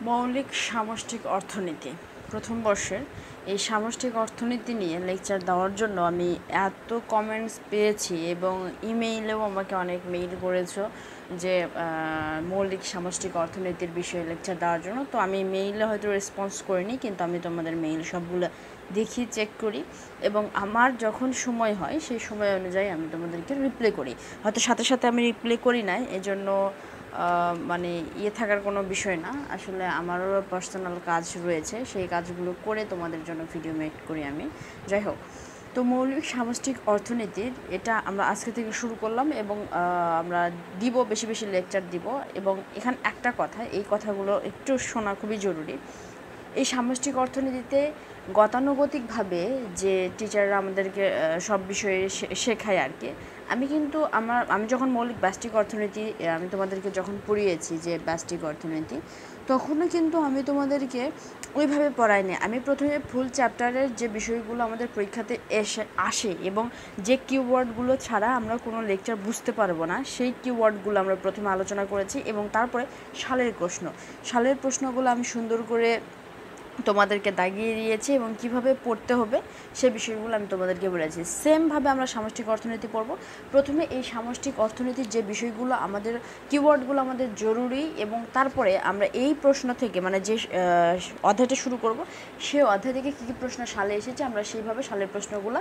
মৌলিক সামষ্টিক অর্থনীতি প্রথম বর্ষের এই সামষ্টিক অর্থনীতি নিয়ে লেকচার দেওয়ার জন্য আমি এত কমেন্টস পেয়েছি এবং ইমেইলেও আমাকে অনেক মেইল করেছো যে মৌলিক সামষ্টিক অর্থনীতির বিষয়ে লেকচার দেওয়ার জন্য। তো আমি মেইলে হয়তো রেসপন্স করিনি, কিন্তু আমি তোমাদের মেইল সবগুলো দেখি, চেক করি এবং আমার যখন সময় হয় সেই সময় অনুযায়ী আমি তোমাদেরকে রিপ্লাই করি। হয়তো সাথে সাথে আমি রিপ্লাই করি না, এজন্য মানে থাকার কোনো বিষয় না। আসলে আমারও পার্সোনাল কাজ রয়েছে, সেই কাজগুলো করে তোমাদের জন্য ভিডিও মেক করি আমি। যাই হোক, তো মৌলিক সামষ্টিক অর্থনীতির এটা আমরা আজকে থেকে শুরু করলাম এবং আমরা দিব, বেশি বেশি লেকচার দিব। এবং এখানে একটা কথা, এই কথাগুলো একটু শোনা খুবই জরুরি। এই সামষ্টিক অর্থনীতিতে গতানুগতিকভাবে যে টিচাররা আমাদেরকে সব বিষয়ে শেখায় আর কি, আমি যখন মৌলিক ব্যষ্টিক অর্থনীতি আমি তোমাদেরকে যখন পড়িয়েছি যে ব্যষ্টিক অর্থনীতি, তখনও কিন্তু আমি তোমাদেরকে ওইভাবে পড়াইনি। আমি প্রথমে ফুল চ্যাপ্টারের যে বিষয়গুলো আমাদের পরীক্ষাতে আসে এবং যে কিওয়ার্ডগুলো ছাড়া আমরা কোনো লেকচার বুঝতে পারবো না, সেই কিওয়ার্ডগুলো আমরা প্রথমে আলোচনা করেছি এবং তারপরে সালের প্রশ্নগুলো আমি সুন্দর করে তোমাদেরকে দাগিয়ে দিয়েছি এবং কিভাবে পড়তে হবে সে বিষয়গুলো আমি তোমাদেরকে বলেছি। সেমভাবে আমরা সামষ্টিক অর্থনীতি পড়ব। প্রথমে এই সামষ্টিক অর্থনীতির যে বিষয়গুলো আমাদের কিওয়ার্ডগুলো আমাদের জরুরি, এবং তারপরে আমরা এই প্রশ্ন থেকে মানে যে অধ্যায়টা শুরু করব সেই অধ্যায় থেকে কী কী প্রশ্ন সালে এসেছে আমরা সেইভাবে সালের প্রশ্নগুলো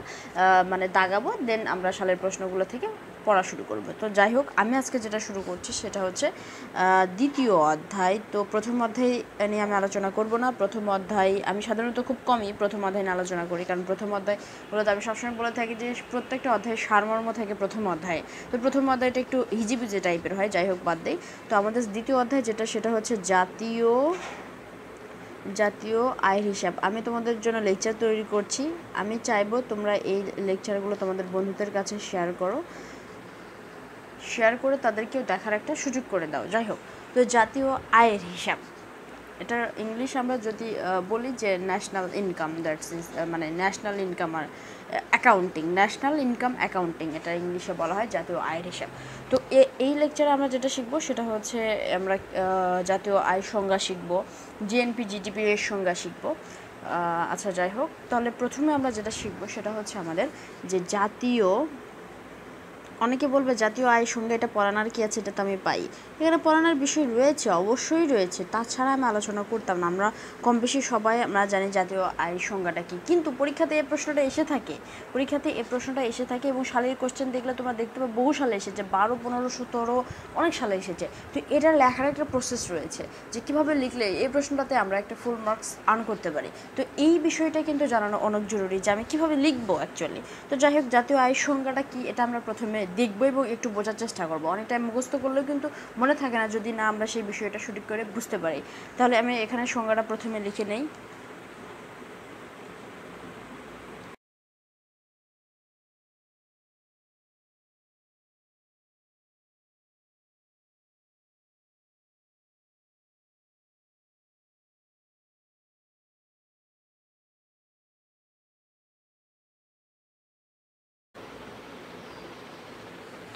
মানে দাগাবো। দেন আমরা সালের প্রশ্নগুলো থেকে পড়া শুরু করব। তো যাই হোক, আমি আজকে যেটা শুরু করছি সেটা হচ্ছে দ্বিতীয় অধ্যায়। তো প্রথম অধ্যায় নিয়ে আমি আলোচনা করব না। প্রথম অধ্যায় আমি সাধারণত খুব কমই প্রথম অধ্যায় নিয়ে আলোচনা করি, কারণ প্রথম অধ্যায় বলতে আমি সবসময় বলে থাকি যে প্রত্যেকটা অধ্যায়ের সারমর্ম থাকে প্রথম অধ্যায়ে। তো প্রথম অধ্যায়টা একটু হিজিবিজি টাইপের হয়, যাই হোক বাদ দেই। তো আমাদের দ্বিতীয় অধ্যায় সেটা হচ্ছে জাতীয় আয়ের হিসাব। আমি তোমাদের জন্য লেকচার তৈরি করছি, আমি চাইবো তোমরা এই লেকচারগুলো তোমাদের বন্ধুদের কাছে শেয়ার করে তাদেরকেও দেখার একটা সুযোগ করে দাও। যাই হোক, তো জাতীয় আয়ের হিসাব, এটার ইংলিশ আমরা যদি বলি যে ন্যাশনাল ইনকাম, দ্যাটস ইজ মানে ন্যাশনাল ইনকাম আর ন্যাশনাল ইনকাম অ্যাকাউন্টিং, এটা ইংলিশে বলা হয় জাতীয় আয়ের হিসাব। তো এই লেকচারে আমরা যেটা শিখবো সেটা হচ্ছে আমরা জাতীয় আয় সংজ্ঞা শিখবো, জিএনপি জিডিপি এর সংজ্ঞা শিখবো। আচ্ছা, যাই হোক, তাহলে প্রথমে আমরা যেটা শিখবো সেটা হচ্ছে আমাদের যে অনেকে বলবে জাতীয় আয় সংজ্ঞা, এটা পড়ানোর কি আছে, এটা তো আমি পাই। এখানে পড়ানোর বিষয় রয়েছে, অবশ্যই রয়েছে, তাছাড়া আমি আলোচনা করতাম না। আমরা কম বেশি সবাই আমরা জানি জাতীয় আয় সংজ্ঞাটা কী, কিন্তু পরীক্ষাতে এই প্রশ্নটা এসে থাকে এবং সালের কোশ্চেন দেখলে তোমরা দেখতে পাবে বহু সালে এসেছে, 12, 15, 17 অনেক সালে এসেছে। তো এটা লেখার একটা প্রসেস রয়েছে যে কীভাবে লিখলে এই প্রশ্নটাতে আমরা একটা ফুল মার্কস আর্ন করতে পারি। তো এই বিষয়টা কিন্তু জানানো অনেক জরুরি যে আমি কীভাবে লিখবো অ্যাকচুয়ালি। তো যাই হোক, জাতীয় আয় সংজ্ঞাটা কী এটা আমরা প্রথমে দেখবো এবং একটু বোঝার চেষ্টা করবো। অনেক টাইম মুখস্থ করলেও কিন্তু মনে থাকে না যদি না আমরা সেই বিষয়টা সঠিক করে বুঝতে পারি। তাহলে আমি এখানে সংজ্ঞাটা প্রথমে লিখে নেই।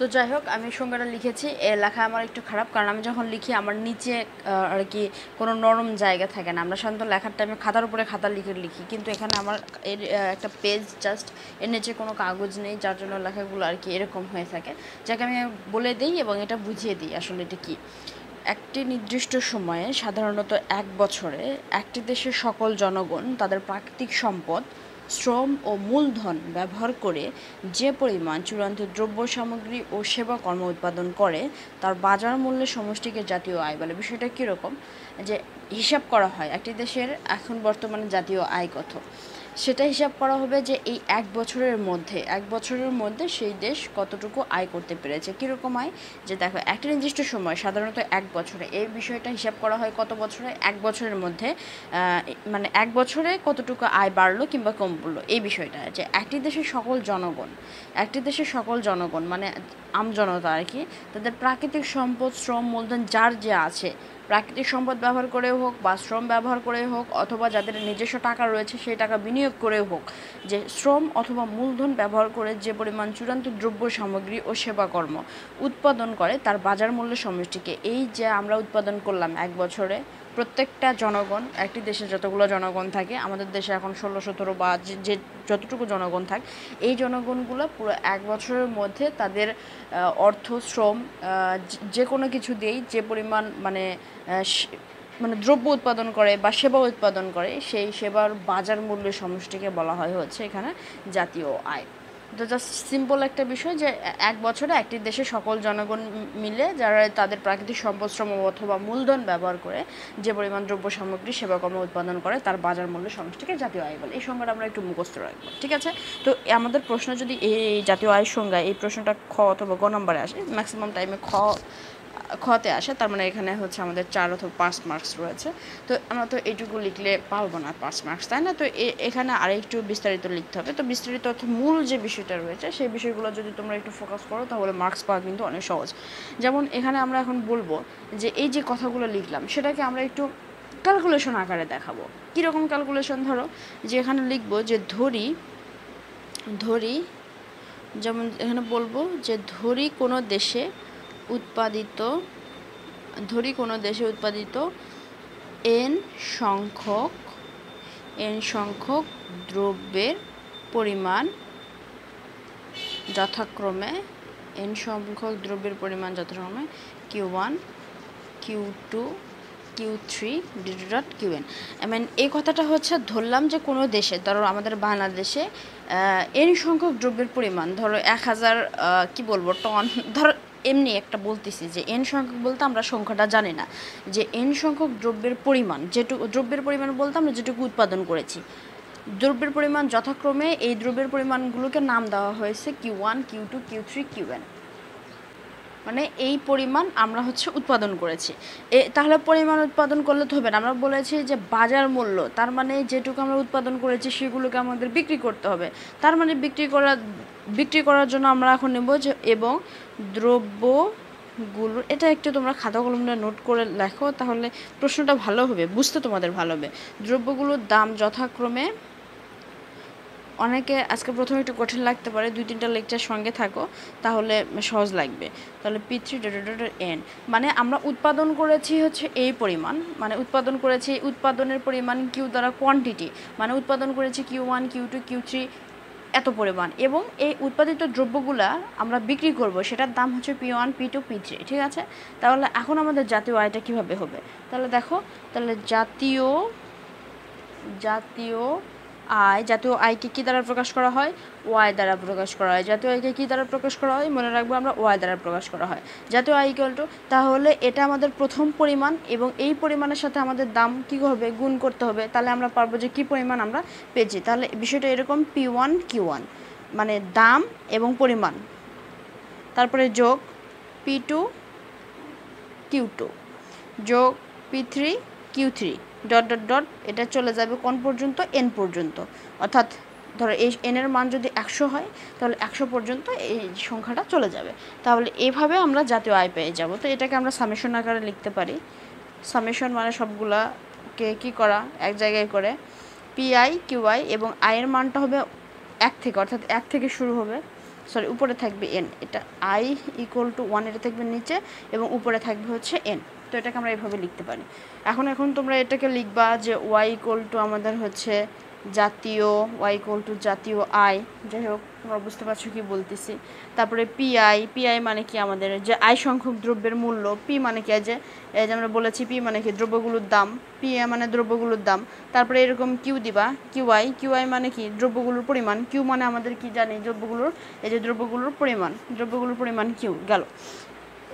তো যাই হোক, আমি সংজ্ঞাটা লিখেছি। লেখা আমার একটু খারাপ, কারণ আমি যখন লিখি আমার নিচে আর কি কোনো নরম জায়গা থাকে না। আমরা সাধারণত লেখার টাইমে খাতার উপরে খাতা লিখি, কিন্তু এখানে আমার এর একটা পেজ জাস্ট, এর নিচে কোনো কাগজ নেই, যার জন্য লেখাগুলো আর কি এরকম হয়ে থাকে। যাকে আমি বলে দিই এবং এটা বুঝিয়ে দিই আসলে এটা কী। একটি নির্দিষ্ট সময়ে, সাধারণত 1 বছরে, একটি দেশের সকল জনগণ তাদের প্রাকৃতিক সম্পদ, শ্রম ও মূলধন ব্যবহার করে যে পরিমাণ চূড়ান্ত দ্রব্য সামগ্রী ও সেবা কর্ম উৎপাদন করে তার বাজার মূল্যের সমষ্টিকে জাতীয় আয় বলে। বিষয়টা কীরকম, যে হিসাব করা হয় একটি দেশের এখন বর্তমানে জাতীয় আয় কত, সেটা হিসাব করা হবে যে এই 1 বছরের মধ্যে সেই দেশ কতটুকু আয় করতে পেরেছে। কীরকম আয়, যে দেখো একটা নির্দিষ্ট সময়, সাধারণত 1 বছরে, এই বিষয়টা হিসাব করা হয় কত বছরে, 1 বছরের মধ্যে, মানে 1 বছরে কতটুকু আয় বাড়লো কিংবা কম পড়লো, এই বিষয়টা। যে একটি দেশের সকল জনগণ মানে আমজনতা আর কি, তাদের প্রাকৃতিক সম্পদ, শ্রম, মূলধন যার যে আছে, প্রাকৃতিক সম্পদ ব্যবহার করেও হোক বা শ্রম ব্যবহার করেও হোক, অথবা যাদের নিজস্ব টাকা রয়েছে সেই টাকা বিনিয়োগ করেও হোক, যে শ্রম অথবা মূলধন ব্যবহার করে যে পরিমাণ চূড়ান্ত দ্রব্য সামগ্রী ও সেবাকর্ম উৎপাদন করে তার বাজার মূল্য সমষ্টিকে, এই যে আমরা উৎপাদন করলাম 1 বছরে, প্রত্যেকটা জনগণ, একটি দেশে যতগুলো জনগণ থাকে, আমাদের দেশে এখন 16-17 বা যে যতটুকু জনগণ থাকে, এই জনগণগুলো পুরো 1 বছরের মধ্যে তাদের অর্থ, শ্রম, যে কোনো কিছু দিয়েই যে পরিমাণ মানে দ্রব্য উৎপাদন করে বা সেবা উৎপাদন করে, সেই সেবার বাজার মূল্যের সমষ্টিকে বলা হয় হচ্ছে এখানে জাতীয় আয়। তো জাস্ট সিম্পল একটা বিষয় যে 1 বছরে একটি দেশে সকল জনগণ মিলে যারা তাদের প্রাকৃতিক সম্পদ, শ্রম অথবা মূলধন ব্যবহার করে যে পরিমাণ দ্রব্য সামগ্রী সেবাকর্ম উৎপাদন করে তার বাজার মূল্য সমষ্টিকে জাতীয় আয় বলে। এই সংজ্ঞাটা আমরা একটু মুখস্থ রাখবো, ঠিক আছে? তো আমাদের প্রশ্ন যদি এই জাতীয় আয়ের সংজ্ঞা, এই প্রশ্নটা খ অথবা গ নম্বরে আসে, ম্যাক্সিমাম টাইমে খতে আসে, তার মানে এখানে হচ্ছে আমাদের 4 অথবা 5 মার্কস রয়েছে। তো আমরা তো এইটুকু লিখলে পারবো না 5 মার্কস, তাই না? তো এখানে আরেকটু বিস্তারিত লিখতে হবে। তো বিস্তারিত অর্থাৎ মূল যে বিষয়টা রয়েছে সেই বিষয়গুলো যদি তোমরা একটু ফোকাস করো তাহলে মার্কস পাওয়া কিন্তু অনেক সহজ। যেমন এখানে আমরা এখন বলবো যে এই যে কথাগুলো লিখলাম সেটাকে আমরা একটু ক্যালকুলেশন আকারে দেখাবো। কীরকম ক্যালকুলেশন? ধরো যে এখানে লিখবো যে ধরি যেমন এখানে বলবো যে ধরি কোনো দেশে উৎপাদিত n সংখ্যক দ্রব্যের পরিমাণ যথাক্রমে Q1 Q2 Q3 Qn। এই কথাটা হচ্ছে ধরলাম যে কোনো দেশে, ধরো আমাদের বাংলাদেশে n সংখ্যক দ্রব্যের পরিমাণ, ধরো 1000 কি বলবো টন, ধরো এমনি একটা বলতেছি যে n সংখ্যক বলতে আমরা সংখ্যাটা জানি না, যে n সংখ্যক দ্রব্যের পরিমাণ, দ্রব্যের পরিমাণ বলতে আমরা যেটুকু উৎপাদন করেছি, দ্রব্যের পরিমাণ যথাক্রমে এই দ্রব্যের পরিমাণগুলোকে নাম দেওয়া হয়েছে Q1 Q2 Q3 Qn। মানে এই পরিমাণ আমরা হচ্ছে উৎপাদন করেছি। তাহলে পরিমাণ উৎপাদন করলে তো হবে না, আমরা বলেছি যে বাজার মূল্য, তার মানে যেটুকু আমরা উৎপাদন করেছি সেগুলোকে আমাদের বিক্রি করতে হবে। তার মানে বিক্রি করার জন্য আমরা এখন নেব যে এবং দ্রব্যগুলো, এটা একটু তোমরা খাতা কলমটা নোট করে লেখো, তাহলে প্রশ্নটা ভালো হবে, বুঝতে তোমাদের ভালো হবে। দ্রব্যগুলোর দাম যথাক্রমে, অনেকে আজকে প্রথমে একটু কঠিন লাগতে পারে, 2-3টা লেকচার সঙ্গে থাকো তাহলে সহজ লাগবে। তাহলে P3 n, মানে আমরা উৎপাদন করেছি হচ্ছে এই পরিমাণ, মানে উৎপাদনের পরিমাণ Q দ্বারা কোয়ান্টিটি, মানে উৎপাদন করেছি Q1 Q2 Q3 এত পরিমাণ, এবং এই উৎপাদিত দ্রব্যগুলা আমরা বিক্রি করব, সেটার দাম হচ্ছে P1 P2 P3, ঠিক আছে? তাহলে এখন আমাদের জাতীয় আয়টা কিভাবে হবে? তাহলে দেখো, তাহলে জাতীয় আয়কে কী দ্বারা প্রকাশ করা হয়? ওয়াই দ্বারা প্রকাশ করা হয়। জাতীয় আয়কে কী দ্বারা প্রকাশ করা হয়? মনে রাখবো আমরা ওয়াই দ্বারা প্রকাশ করা হয়। জাতীয় আয় ইকুয়াল টু, তাহলে এটা আমাদের প্রথম পরিমাণ এবং এই পরিমাণের সাথে আমাদের দাম কী হবে? গুণ করতে হবে, তাহলে আমরা পারবো যে কী পরিমাণ আমরা পেয়েছি। তাহলে বিষয়টা এরকম, P1 Q1 মানে দাম এবং পরিমাণ, তারপরে যোগ P2 Q2 যোগ P3 Q3 ডট এটা চলে যাবে কোন পর্যন্ত? n পর্যন্ত। অর্থাৎ ধরো এই n এর মান যদি 100 হয় তাহলে 100 পর্যন্ত এই সংখ্যাটা চলে যাবে। তাহলে এইভাবে আমরা জাতীয় আয় পেয়ে যাব। তো এটাকে আমরা সামেশন আকারে লিখতে পারি। সামেশন মানে সবগুলাকে কি করা, এক জায়গায় করে PI QI, এবং আয়ের মানটা হবে 1 থেকে, অর্থাৎ 1 থেকে শুরু হবে, উপরে থাকবে n, এটা I ইকুয়াল টু 1, এটা থাকবে নিচে এবং উপরে থাকবে হচ্ছে n। তো এটাকে আমরা এইভাবে লিখতে পারি। এখন তোমরা এটাকে লিখবা যে y ইকুয়াল টু আমাদের হচ্ছে জাতীয় আয়, যাই হোক তোমরা বুঝতে পারছো কি বলতেছি। তারপরে পিআই মানে কি? আমাদের যে আয় সংখ্যক দ্রব্যের মূল্য। পি মানে কি? যে আমরা বলেছি পি মানে কি? দ্রব্যগুলোর দাম। পি মানে দ্রব্যগুলোর দাম। তারপরে এরকম কিউ দিবা, কিউআই মানে কি? দ্রব্যগুলোর পরিমাণ। কিউ মানে আমাদের কি জানি? দ্রব্যগুলোর পরিমাণ কিউ গেল।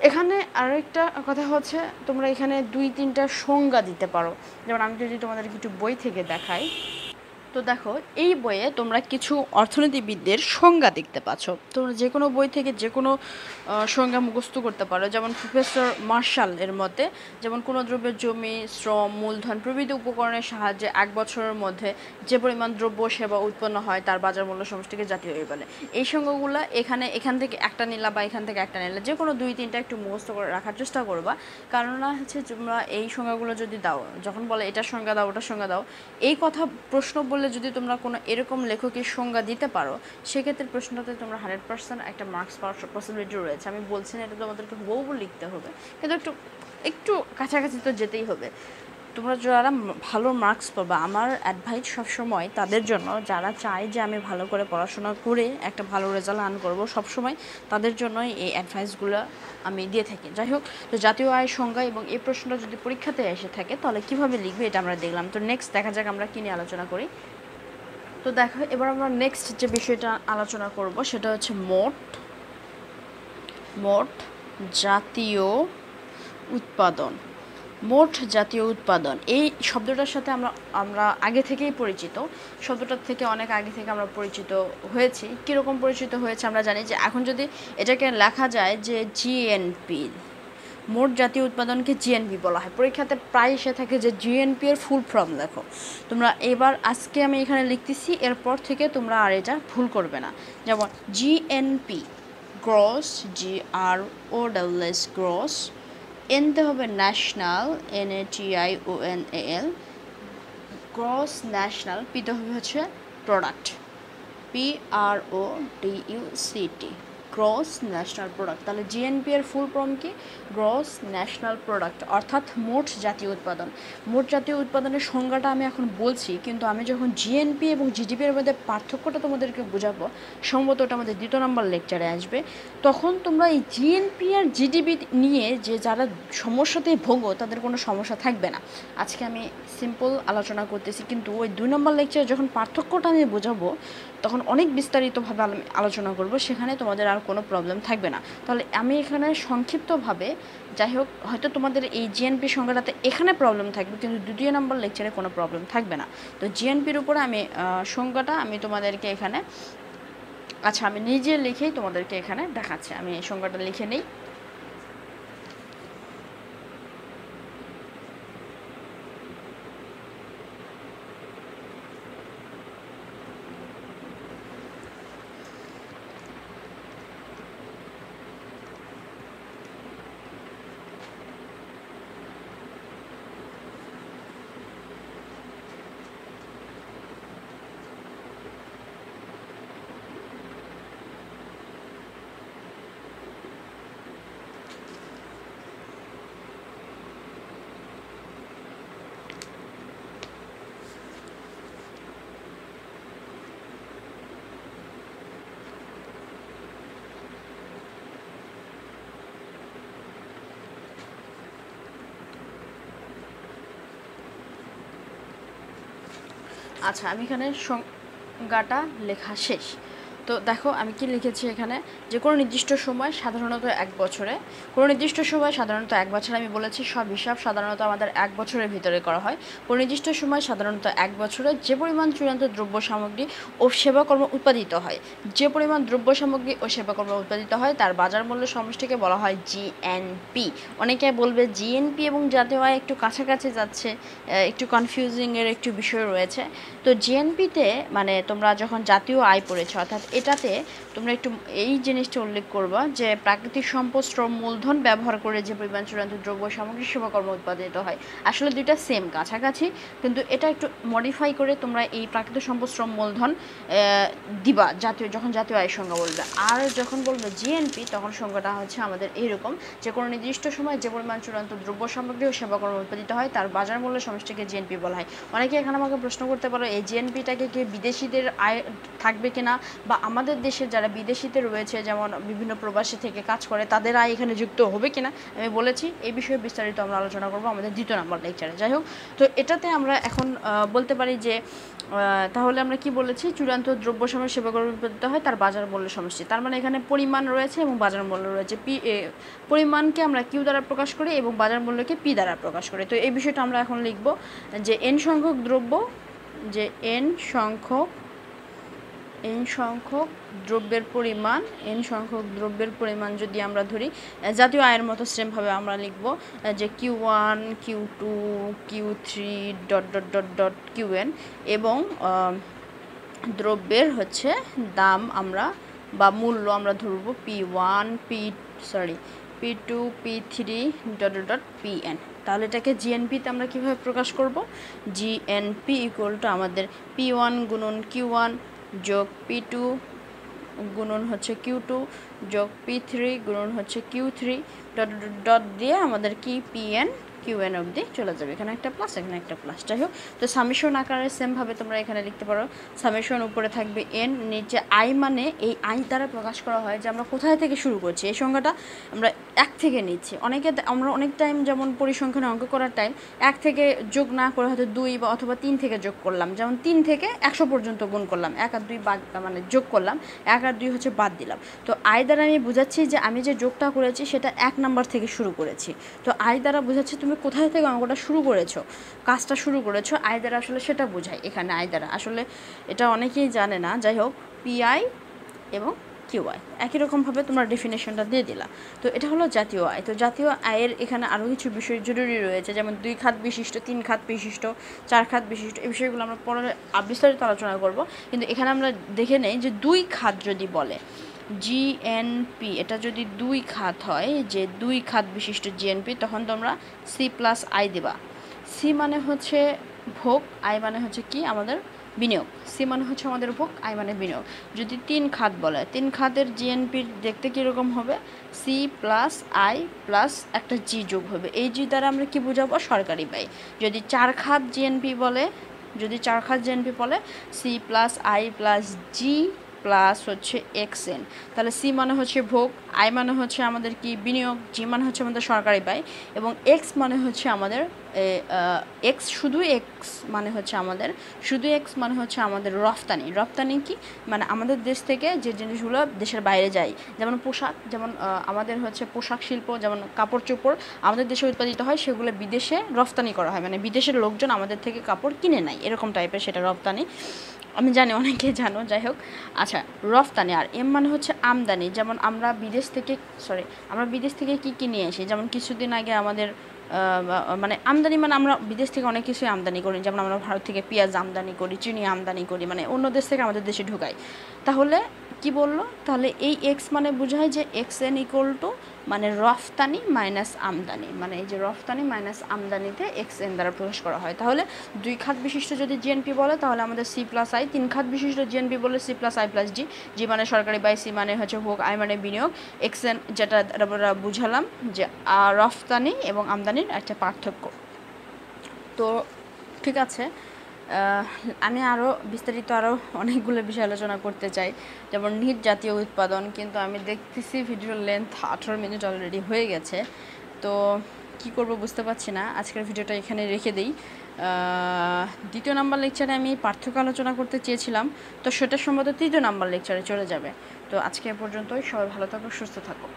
এখানে আরেকটা কথা হচ্ছে, তোমরা এখানে 2-3টা সংজ্ঞা দিতে পারো। যেমন আমি যদি তোমাদের কিছু বই থেকে দেখাই, তো দেখো এই বইয়ে তোমরা কিছু অর্থনীতিবিদদের সংজ্ঞা দেখতে পাচ্ছ। তোমরা যে কোনো বই থেকে যে কোনো সংজ্ঞা মুখস্থ করতে পারো। যেমন প্রফেসর মার্শাল এর মতে, যেমন কোনো দ্রব্যের জমি, শ্রম, মূলধন প্রভৃতি উপকরণের সাহায্যে 1 বছরের মধ্যে যে পরিমাণ দ্রব্য সেবা উৎপন্ন হয় তার বাজার মূল্য সমষ্টিকে জাতীয় আয় বলে। এই সংজ্ঞাগুলো এখান থেকে একটা নিলা বা এখান থেকে একটা নিলা, যে কোনো 2-3টা একটু মুখস্থ করে রাখার চেষ্টা করবা। কারণ হচ্ছে তোমরা এই সংজ্ঞাগুলো যদি দাও, যখন বলে এটার সংজ্ঞা দাও, ওটার সংজ্ঞা দাও, এই কথা প্রশ্ন বললে যদি তোমরা কোনো এরকম লেখকের সংজ্ঞা দিতে পারো, সেক্ষেত্রে প্রশ্নটাতে তোমরা 100% একটা মার্কস পাওয়ার পসিবিলিটি রয়েছে। আমি বলছি না এটা তোমাদেরকে হুবহু লিখতে হবে, কিন্তু একটু কাছাকাছি তো যেতেই হবে। তোমরা যারা ভালো মার্কস পাবা, আমার অ্যাডভাইস সবসময় তাদের জন্য যারা চায় যে আমি ভালো করে পড়াশোনা করে একটা ভালো রেজাল্ট আর্ন করবো, সবসময় তাদের জন্যই এই অ্যাডভাইসগুলো আমি দিয়ে থাকি। যাই হোক, তো জাতীয় আয়ের সংজ্ঞা এবং এই প্রশ্নটা যদি পরীক্ষাতে এসে থাকে তাহলে কীভাবে লিখবে এটা আমরা দেখলাম। তো নেক্সট দেখা যাক আমরা কী নিয়ে আলোচনা করি। তো দেখো, এবার আমরা নেক্সট যে বিষয়টা আলোচনা করব সেটা হচ্ছে মোট জাতীয় উৎপাদন। মোট জাতীয় উৎপাদন এই শব্দটার সাথে আমরা আগে থেকেই পরিচিত, শব্দটার থেকে অনেক আগে থেকে আমরা পরিচিত হয়েছি। কীরকম পরিচিত হয়েছে আমরা জানি যে এখন যদি এটাকে লেখা যায় যে জিএনপি, মোট জাতীয় উৎপাদনকে জিএনপি বলা হয়। পরীক্ষাতে প্রায় এসে থাকে যে জিএনপি এর ফুল ফর্ম লেখো। তোমরা এবার আজকে আমি এখানে লিখতেছি, এরপর থেকে তোমরা আর এটা ভুল করবে না। যেমন জিএনপি, গ্রস, GROSS, গ্রস। এনতে হবে ন্যাশনাল, NATIONAL, গ্রস ন্যাশনাল। পিতে হবে হচ্ছে product, PRODUCT, gross national product. তাহলে জিএনপি এর ফুল ফর্ম কি? গ্রস ন্যাশনাল প্রোডাক্ট, অর্থাৎ মোট জাতীয় উৎপাদন। মোট জাতীয় উৎপাদনের সংজ্ঞাটা আমি এখন বলছি, কিন্তু আমি যখন জিএনপি এবং জিডিপি এর মধ্যে পার্থক্যটা তোমাদেরকে বোঝাবো, সম্ভবত ওটা আমাদের 2 নম্বর লেকচারে আসবে, তখন তোমরা এই জিএনপি আর জিডিপি নিয়ে যে যারা সমস্যাতেই ভোগো তাদের কোনো সমস্যা থাকবে না। আজকে আমি সিম্পল আলোচনা করতেছি, কিন্তু ওই 2 নম্বর লেকচারে যখন পার্থক্যটা আমি বোঝাবো তখন অনেক বিস্তারিতভাবে আলোচনা করব, সেখানে তোমাদের আর কোনো প্রবলেম থাকবে না। তাহলে আমি এখানে সংক্ষিপ্তভাবে, যাই হোক, হয়তো তোমাদের এই জিএনপি সংজ্ঞাটাতে এখানে প্রবলেম থাকবে, কিন্তু 2 নম্বর লেকচারে কোনো প্রবলেম থাকবে না। তো জিএনপির উপরে আমি সংজ্ঞাটা আমি তোমাদেরকে এখানে, আচ্ছা আমি নিজে লিখেই তোমাদেরকে এখানে দেখাচ্ছি। আমি এই সংজ্ঞাটা লিখে নিই। আচ্ছা, আমি এখানে সংজ্ঞাটা লেখা শেষ। তো দেখো আমি কি লিখেছি এখানে, যে কোনো নির্দিষ্ট সময় সাধারণত 1 বছরে, কোনো নির্দিষ্ট সময় সাধারণত 1 বছরে, আমি বলেছি সব হিসাব সাধারণত আমাদের 1 বছরের ভিতরে করা হয়। কোনো নির্দিষ্ট সময় সাধারণত 1 বছরে যে পরিমাণ চূড়ান্ত দ্রব্য সামগ্রী ও সেবাকর্ম উৎপাদিত হয়, যে পরিমাণ দ্রব্য সামগ্রী ও সেবাকর্ম উৎপাদিত হয় তার বাজার মূল্য সমষ্টিকে বলা হয় জিএনপি। অনেকে বলবে জিএনপি এবং জাতীয় আয় একটু কাছাকাছি যাচ্ছে, একটু কনফিউজিংয়ের একটু বিষয় রয়েছে। তো জিএনপিতে মানে তোমরা যখন জাতীয় আয় পড়েছো, অর্থাৎ এটাতে তোমরা একটু এই জিনিসটা উল্লেখ করবা যে প্রাকৃতিক সম্পদ, শ্রম, মূলধন ব্যবহার করে যে পরিমাণ চূড়ান্ত দ্রব্য সামগ্রী সেবাকর্ম উৎপাদিত হয়। আসলে দুইটা সেম, কাছাকাছি, কিন্তু এটা একটু মডিফাই করে তোমরা এই প্রাকৃতিক সম্পদ, শ্রম, মূলধন দিবা যখন জাতীয় আয়ের সংজ্ঞা বলবে। আর যখন বলবে জিএনপি তখন সংজ্ঞাটা হচ্ছে আমাদের এইরকম, যে কোনো নির্দিষ্ট সময় যে পরিমাণ চূড়ান্ত দ্রব্য সামগ্রী ও সেবাকর্ম উৎপাদিত হয় তার বাজার মূল্য সমষ্টিকে জিএনপি বলা হয়। অনেকে এখানে আমাকে প্রশ্ন করতে পারো, এই জিএনপিটাকে কি বিদেশিদের আয় থাকবে কিনা, বা আমাদের দেশের যারা বিদেশিতে রয়েছে, যেমন বিভিন্ন প্রবাসী থেকে কাজ করে, তাদের আয় এখানে যুক্ত হবে কিনা। আমি বলেছি এই বিষয়ে বিস্তারিত আমরা আলোচনা করব আমাদের 2 নম্বর লেকচারে। যাই হোক, তো এটাতে আমরা এখন বলতে পারি যে তাহলে আমরা কি বলেছি, চূড়ান্ত দ্রব্য সামগ্রী সেবাকর্ম উৎপাদিত হয় তার বাজার মূল্য সমষ্টি। তার মানে এখানে পরিমাণ রয়েছে এবং বাজার মূল্য রয়েছে। পরিমাণকে আমরা কিউ দ্বারা প্রকাশ করি এবং বাজার মূল্যকে পি দ্বারা প্রকাশ করি। তো এই বিষয়টা আমরা এখন লিখব যে এন সংখ্যক দ্রব্যের পরিমাণ যদি আমরা ধরি জাতীয় আয়ের মতো সেমভাবে আমরা লিখব যে Q1, Q2, Q3 ... Qn, এবং দ্রব্যের হচ্ছে দাম আমরা বা মূল্য আমরা ধরব P1, P2, P3 ... Pn। তাহলে এটাকে জিএনপিতে আমরা কীভাবে প্রকাশ করব? জিএনপি ইকুয়াল টু আমাদের P1 গুণন Q1 যোগ P2 গুণন হচ্ছে Q2 যোগ P3 গুণন হচ্ছে Q3 ... দিয়ে আমাদের কি Pn কিউ এন অবধি চলে যাবে, এখানে একটা প্লাস এখানে একটা প্লাস। যাই হোক, তো সামেশন আকারে সেমভাবে তোমরা এখানে লিখতে পারো। সামেশন উপরে থাকবে এন, নিচে আই, মানে এই আই দ্বারা প্রকাশ করা হয় যে আমরা কোথায় থেকে শুরু করছি। এই সংখ্যাটা আমরা 1 থেকে নিচ্ছি। আমরা অনেক টাইম যেমন পরিসংখ্যানে অঙ্ক করার টাইম 1 থেকে যোগ না করে হয়তো 2 বা অথবা 3 থেকে যোগ করলাম, যেমন 3 থেকে 100 পর্যন্ত গুণ করলাম, 1 আর 2 বাদ মানে যোগ করলাম, 1 আর 2 হচ্ছে বাদ দিলাম। তো আই দ্বারা আমি বোঝাচ্ছি যে আমি যে যোগটা করেছি সেটা 1 নাম্বার থেকে শুরু করেছি। তো আই দ্বারা বোঝাচ্ছি তুমি কোথায় থেকে অঙ্কটা শুরু করেছো, কাজটা শুরু করেছো, আই দ্বারা আসলে সেটা বোঝায় এখানে। আই দ্বারা আসলে এটা অনেকেই জানে না। যাই হোক, পিআই এবং কিউআই একই রকমভাবে তোমরা ডেফিনেশনটা দিয়ে দিলা। তো এটা হলো জাতীয় আয়। তো জাতীয় আয়ের এখানে আরও কিছু বিষয় জরুরি রয়েছে, যেমন 2 খাত বিশিষ্ট, 3 খাত বিশিষ্ট, 4 খাত বিশিষ্ট। এই বিষয়গুলো আমরা পরে বিস্তারিত আলোচনা করব, কিন্তু এখানে আমরা দেখে নেই যে 2 খাত যদি বলে জিএনপি, এটা যদি 2 খাত হয়, যে 2 খাত বিশিষ্ট জিএনপি, তখন তোমরা সি প্লাস আই দেবা। সি মানে হচ্ছে ভোগ, আই মানে হচ্ছে কি আমাদের বিনিয়োগ। সি মানে হচ্ছে আমাদের ভোগ, আই মানে বিনিয়োগ। যদি 3 খাত বলে, 3 খাতের জিএনপির দেখতে কীরকম হবে, সি প্লাস আই প্লাস একটা জি যোগ হবে। এই জি দ্বারা আমরা কি বোঝাবো, সরকারি ব্যয়। যদি 4 খাত জিএনপি বলে, C plus I plus G plus হচ্ছে এক্স এন, তাহলে সি মানে হচ্ছে ভোগ, আই মানে হচ্ছে আমাদের কি বিনিয়োগ, জি মানে হচ্ছে আমাদের সরকারি ব্যয়, এবং এক্স মানে হচ্ছে আমাদের এক্স মানে হচ্ছে আমাদের রফতানি। রফতানি কি মানে আমাদের দেশ থেকে যে জিনিসগুলো দেশের বাইরে যায়, যেমন পোশাক, যেমন আমাদের হচ্ছে পোশাক শিল্প, যেমন কাপড় চোপড় আমাদের দেশে উৎপাদিত হয়, সেগুলো বিদেশে রফতানি করা হয়, মানে বিদেশের লোকজন আমাদের থেকে কাপড় কিনে নেয়, এরকম টাইপের, সেটা রফতানি। আমি জানি অনেকে জানো, যাই হোক। আচ্ছা, রফতানি। আর এম মানে হচ্ছে আমদানি, যেমন আমরা বিদেশ থেকে কী কী নিয়ে আসি, যেমন কিছুদিন আগে আমাদের মানে আমদানি, মানে আমরা বিদেশ থেকে অনেক কিছুই আমদানি করি, যেমন আমরা ভারত থেকে পেঁয়াজ আমদানি করি, চিনি আমদানি করি, মানে অন্য দেশ থেকে আমাদের দেশে ঢুকাই। তাহলে কি বললো, তাহলে এই এক্স মানে বোঝায় যে এক্স এন ইকুয়াল টু মানে রফতানি মাইনাস আমদানি, মানে এই যে রফতানি মাইনাস আমদানিতে এক্স এন দ্বারা প্রকাশ করা হয়। তাহলে 2 খাত বিশিষ্ট যদি জিএনপি বলে, তাহলে আমাদের সি প্লাস আই, 3 খাত বিশিষ্ট জিএনপি বলে সি প্লাস আই প্লাস জি, জি মানে সরকারি ব্যয়, সি মানে হচ্ছে ভোগ, আই মানে বিনিয়োগ, এক্স এন যেটা আমরা বুঝালাম যে রফতানি এবং আমদানির একটা পার্থক্য। তো ঠিক আছে, আমি আরও বিস্তারিত অনেকগুলো বিষয় আলোচনা করতে চাই, যেমন নিট জাতীয় উৎপাদন, কিন্তু আমি দেখতেছি ভিডিওর লেন্থ 18 মিনিট অলরেডি হয়ে গেছে। তো কি করব বুঝতে পারছি না, আজকের ভিডিওটা এখানে রেখে দিই। 2য় নাম্বার লেকচারে আমি পার্থক্য আলোচনা করতে চেয়েছিলাম, তো সেটা সম্ভবত 3য় নাম্বার লেকচারে চলে যাবে। তো আজকে পর্যন্তই, সবাই ভালো থাকো, সুস্থ থাকো।